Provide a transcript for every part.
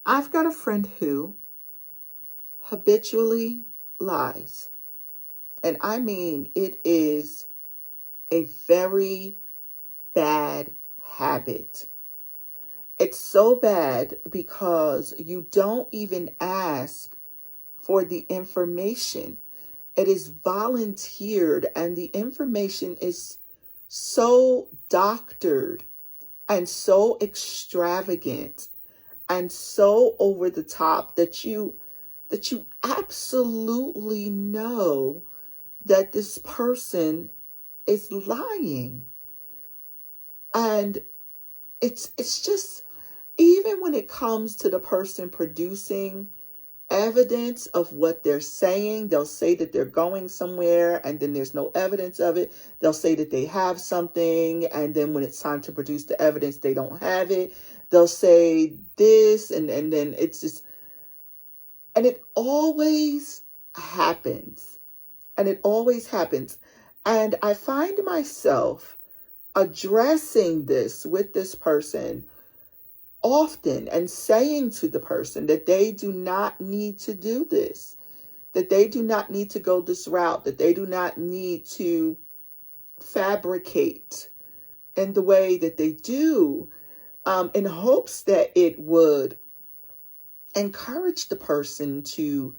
I've got a friend who habitually lies. And I mean, it is a very bad habit. It's so bad because you don't even ask for the information. It is volunteered, and the information is so doctored and so extravagant and so over the top that you absolutely know that this person is lying. And it's just, even when it comes to the person producing evidence of what they're saying, they'll say that they're going somewhere and then there's no evidence of it. They'll say that they have something, and then when it's time to produce the evidence, they don't have it. They'll say this, and then it's just, and it always happens. And it always happens. And I find myself addressing this with this person often and saying to the person that they do not need to do this, that they do not need to go this route, that they do not need to fabricate in the way that they do, in hopes that it would encourage the person to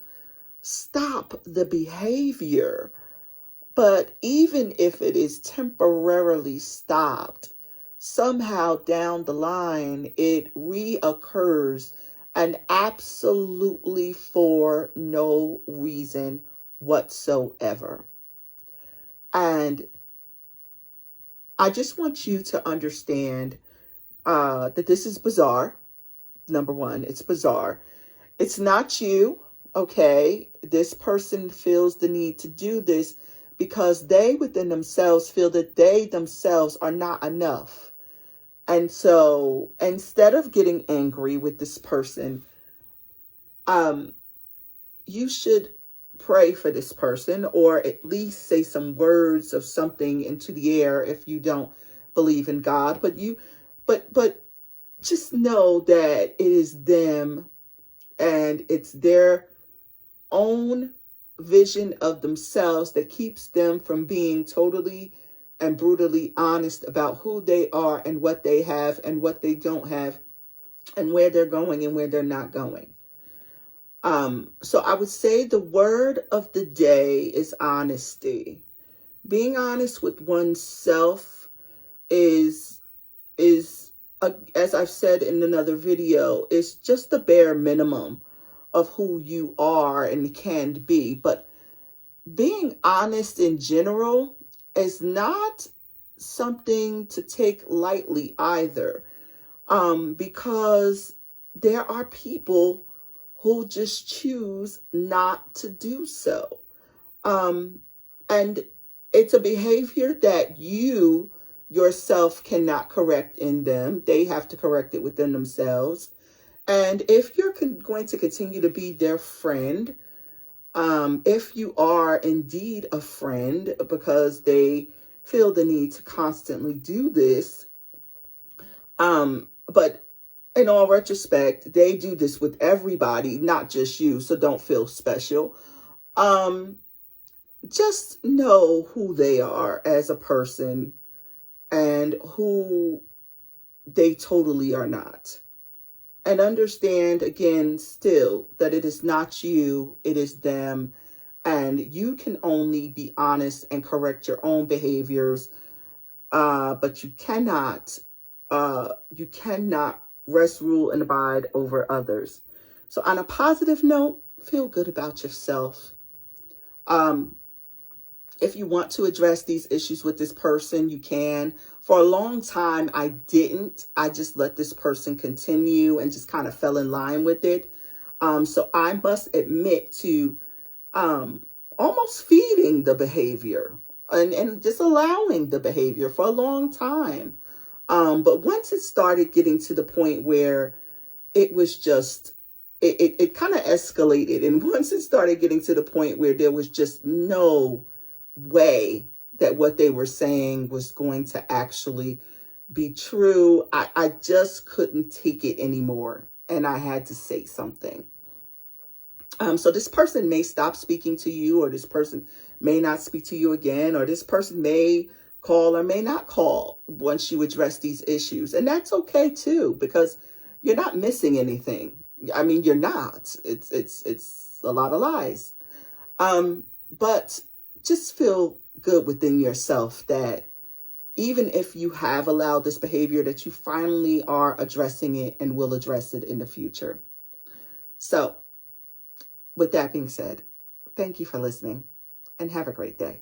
stop the behavior. But even if it is temporarily stopped, somehow down the line, it reoccurs, and absolutely for no reason whatsoever. And I just want you to understand that this is bizarre. Number one, it's bizarre. It's not you, okay? This person feels the need to do this because they within themselves feel that they themselves are not enough. And so instead of getting angry with this person, you should pray for this person, or at least say some words of something into the air if you don't believe in God. But just know that it is them, and it's their own vision of themselves that keeps them from being totally and brutally honest about who they are and what they have and what they don't have and where they're going and where they're not going. So I would say the word of the day is honesty. Being honest with oneself is as I've said in another video, is just the bare minimum of who you are and can be. But being honest in general is not something to take lightly either, because there are people who just choose not to do so. And it's a behavior that you yourself cannot correct in them. They have to correct it within themselves. And if you're going to continue to be their friend, if you are indeed a friend because they feel the need to constantly do this, but in all retrospect, they do this with everybody, not just you, so don't feel special. Just know who they are as a person and who they totally are not. And understand, again, still, that it is not you, it is them. And you can only be honest and correct your own behaviors, but you cannot rest, rule, and abide over others. So on a positive note, feel good about yourself. If you want to address these issues with this person, you can. For a long time, I didn't. I just let this person continue and just kind of fell in line with it. So I must admit to almost feeding the behavior and just allowing the behavior for a long time. But once it started getting to the point where it was just, it kind of escalated. And once it started getting to the point where there was just no way that what they were saying was going to actually be true, I just couldn't take it anymore. and I had to say something. So this person may stop speaking to you, or this person may not speak to you again, or this person may call or may not call once you address these issues. And that's okay too, because you're not missing anything. I mean, you're not. It's a lot of lies. But just feel good within yourself that even if you have allowed this behavior, that you finally are addressing it and will address it in the future. So with that being said, thank you for listening and have a great day.